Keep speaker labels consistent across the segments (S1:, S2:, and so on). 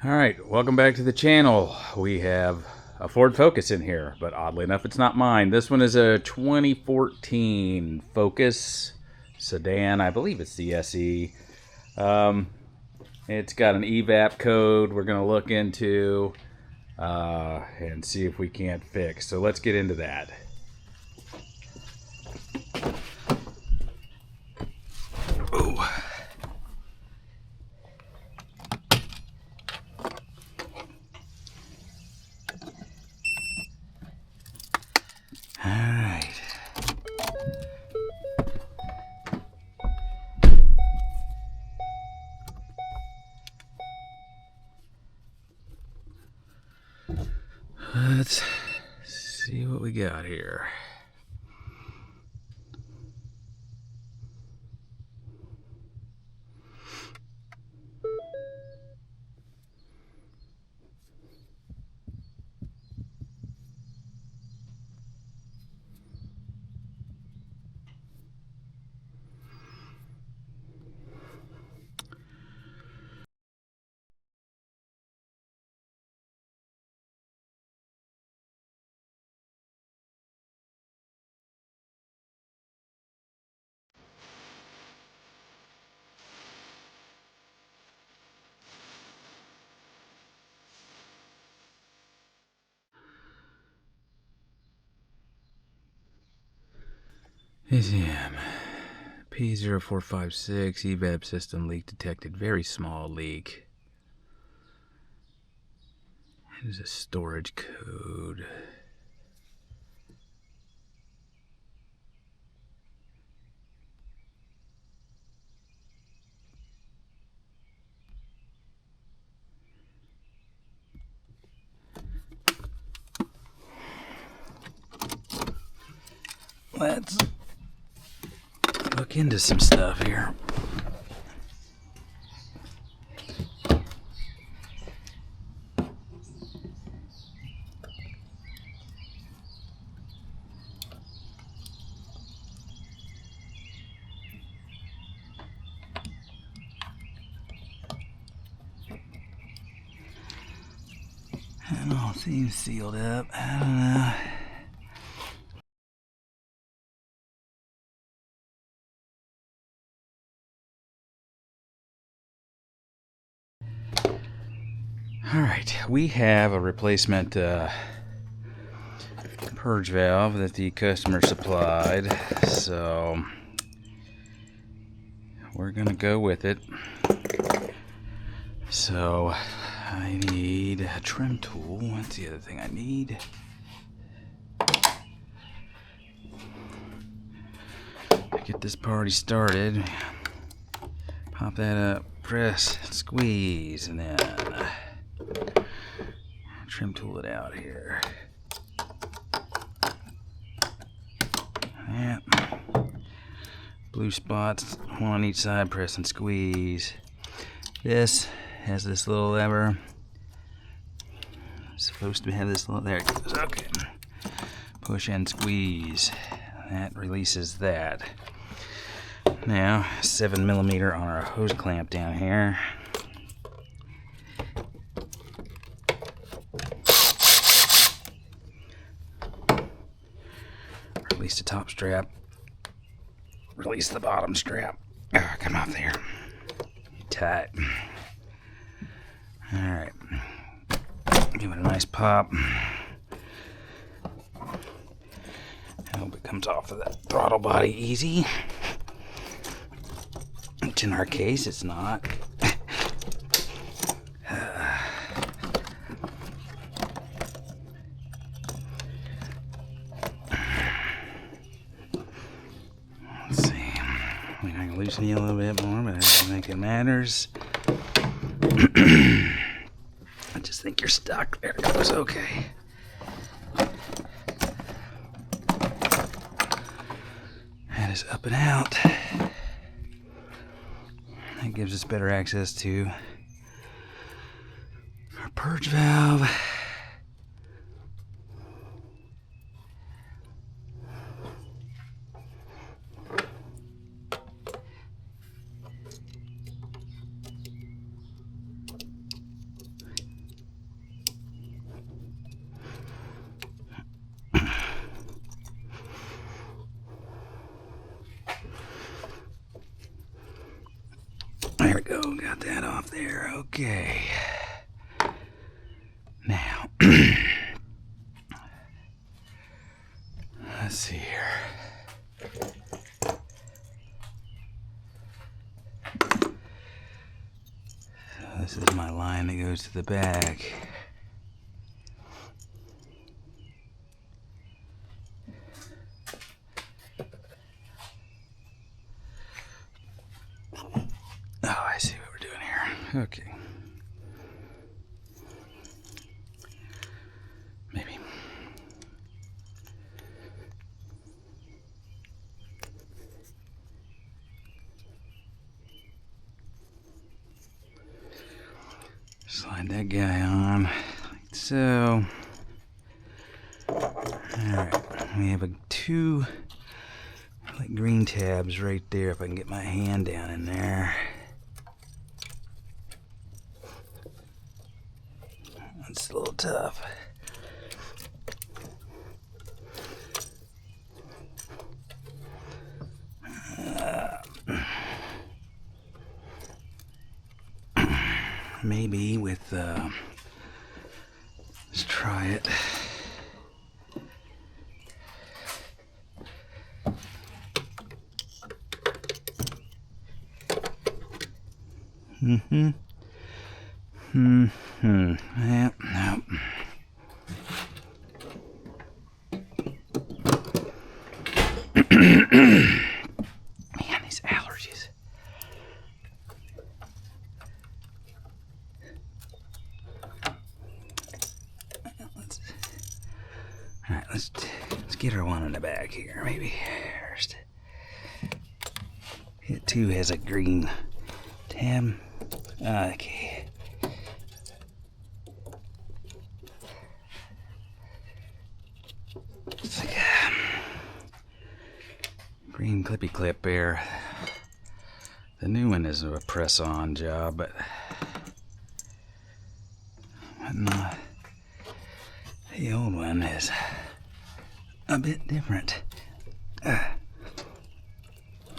S1: Alright, welcome back to the channel. We have a Ford Focus in here, but oddly enough it's not mine. This one is a 2014 Focus sedan. I believe it's the SE. It's got an EVAP code we're going to look into and see if we can't fix. So let's get into that. Ooh. Alright. Let's see what we got here. EVAP P0456 EVAP system leak detected. Very small leak. It is a storage code. Let's look into some stuff here. It all seems sealed up. I don't know. Alright, we have a replacement purge valve that the customer supplied, so we're gonna go with it. So I need a trim tool. That's the other thing I need. Get this party started. Pop that up, press, squeeze, and then trim tool it out here. Yep. Blue spots, one on each side, press and squeeze. This has this little lever. It's supposed to have this little, there it goes, okay. Push and squeeze. That releases that. Now, 7mm on our hose clamp down here. Release the top strap. Release the bottom strap. Oh, come out there. Tight. Alright. Give it a nice pop. I hope it comes off of that throttle body easy. Which in our case, it's not. Let's see. I mean, I can loosen you a little bit more, but I don't think it matters. I just think you're stuck. There it goes. Okay. That is up and out. That gives us better access to our purge valve. There we go. Got that off there. Okay. Now, let's see here. So this is my line that goes to the back. Oh, I see what we're doing here. Okay. Maybe. Slide that guy on, like so. Alright, we have two like green tabs right there if I can get my hand down in there. It's a little tough. Maybe with, let's try it. Yeah, no. Man, these allergies. Alright, let's get her one in the back here, maybe first. Hit 2 has a green tab. Okay. It's like a green clippy clip there. The new one is a press-on job, but not. The old one is a bit different.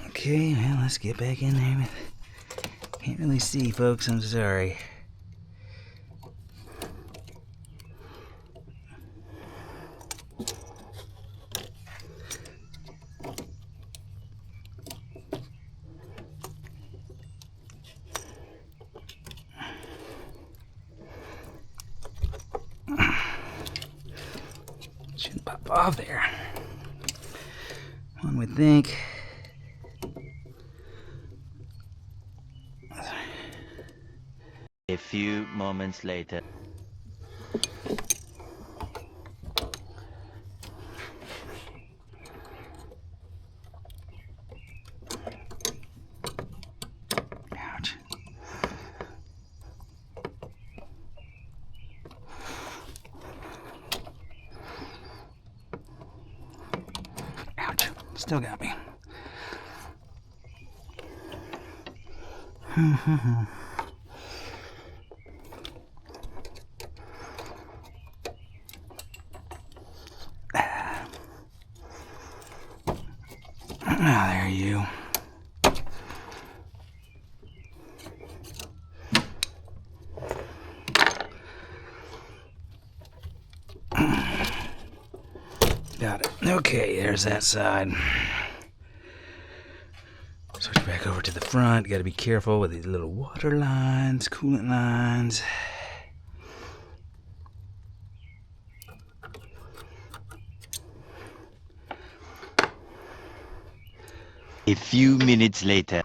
S1: Okay, well, let's get back in there. Can't really see, folks. I'm sorry. Shouldn't pop off there. One would think.
S2: A few moments later.
S1: Ouch. Ouch. Still got me. Ah, there you. Got it. Okay, there's that side. Switch back over to the front. Got to be careful with these little water lines, coolant lines.
S2: A few minutes later.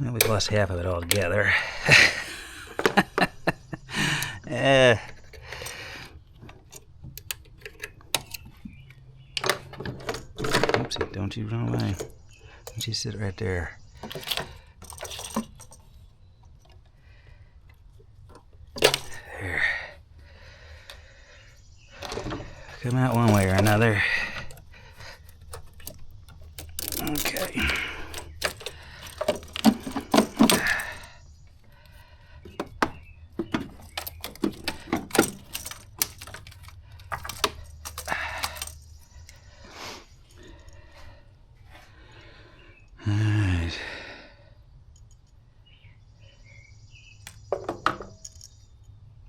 S1: Well, we've lost half of it altogether. Oopsie, don't you run away. Don't you sit right there. There. Come out one way or another.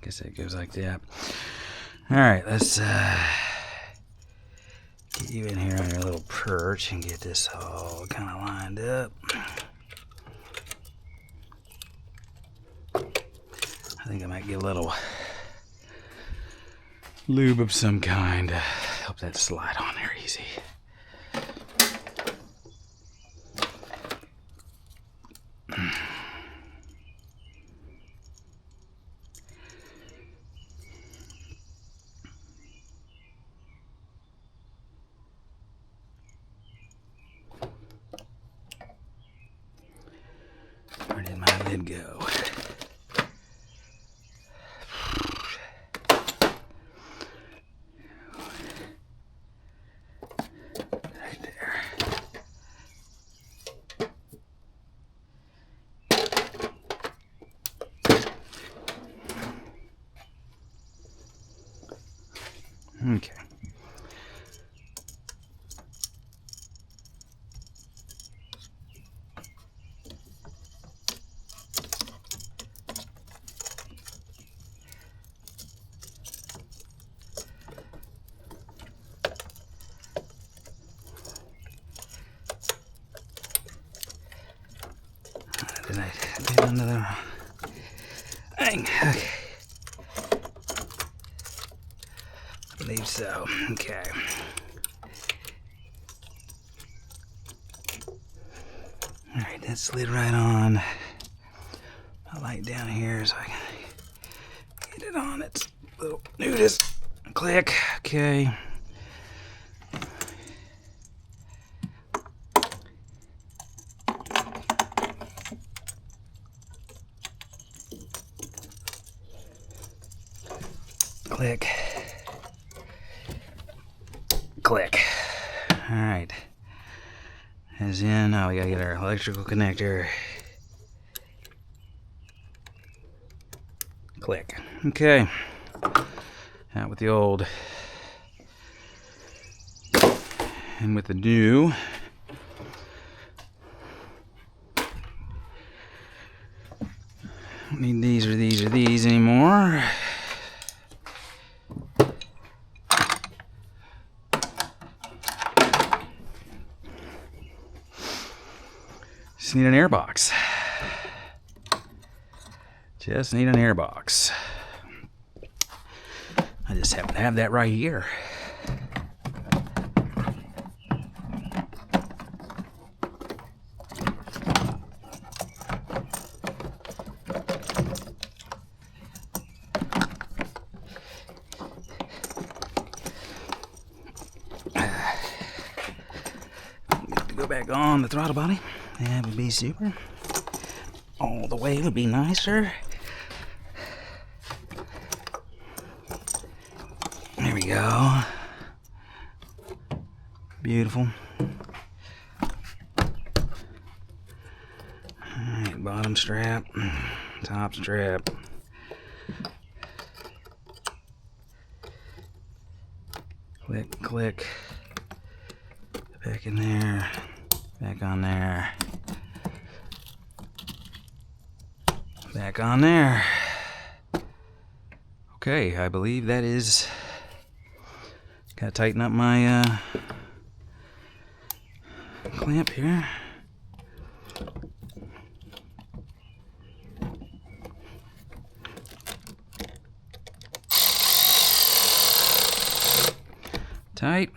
S1: guess that goes like that. All right, let's get you in here on your little perch and get this all kind of lined up. I think I might get a little lube of some kind to help that slide on there easy. Where did my lid go? Right there. Okay. Did I do another thing? Okay. I believe so. Okay. Alright, that slid right on. I light down here so I can get it on its little nudist. Click. Okay. Click. Click. Alright. As in, oh, we gotta get our electrical connector. Click. Okay. Out with the old and with the new. Don't need these or these or these anymore. Just need an airbox. Just need an airbox. I just happen to have that right here. Go back on the throttle body. That would be super. All the way would be nicer. There we go. Beautiful. Alright, bottom strap, top strap. Click, click. Back in there. Back on there. Back on there. Okay, I believe that is. Gotta tighten up my clamp here. Tight.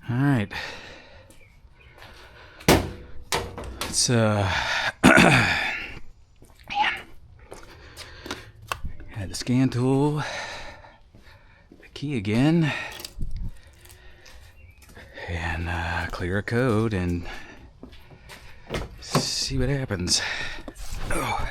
S1: All right. Let's man. Had the scan tool. The key again. And clear a code and see what happens. Oh.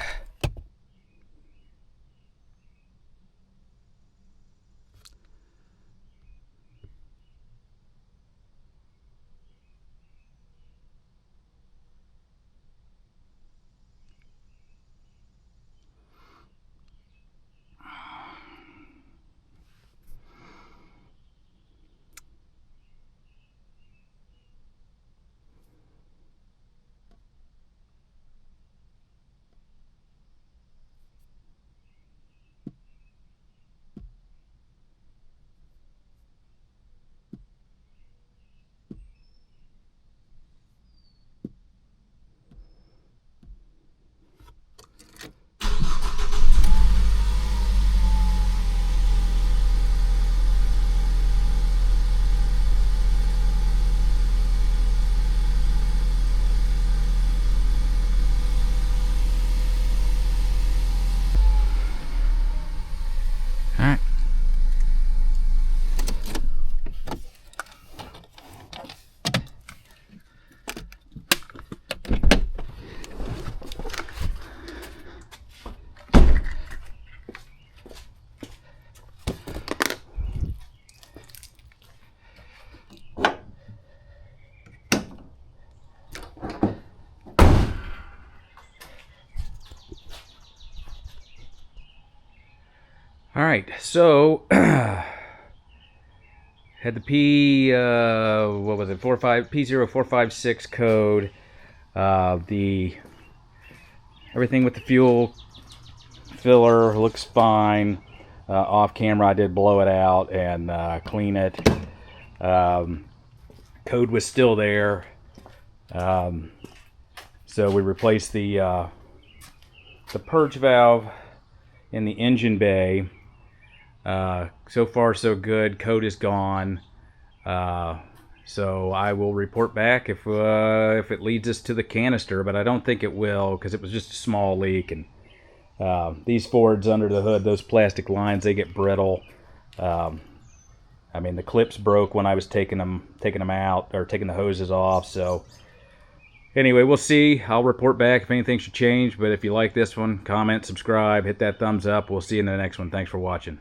S1: All right, so had the what was it, P0456 code. Everything with the fuel filler looks fine. Off camera I did blow it out and clean it. Code was still there. So we replaced the purge valve in the engine bay. So far so good. Code is gone. So I will report back if it leads us to the canister, but I don't think it will because it was just a small leak. And these Fords under the hood, those plastic lines, they get brittle. I mean, the clips broke when I was taking them out, or taking the hoses off. So anyway, we'll see. I'll report back if anything should change. But if you like this one, comment, subscribe, hit that thumbs up. We'll see you in the next one. Thanks for watching.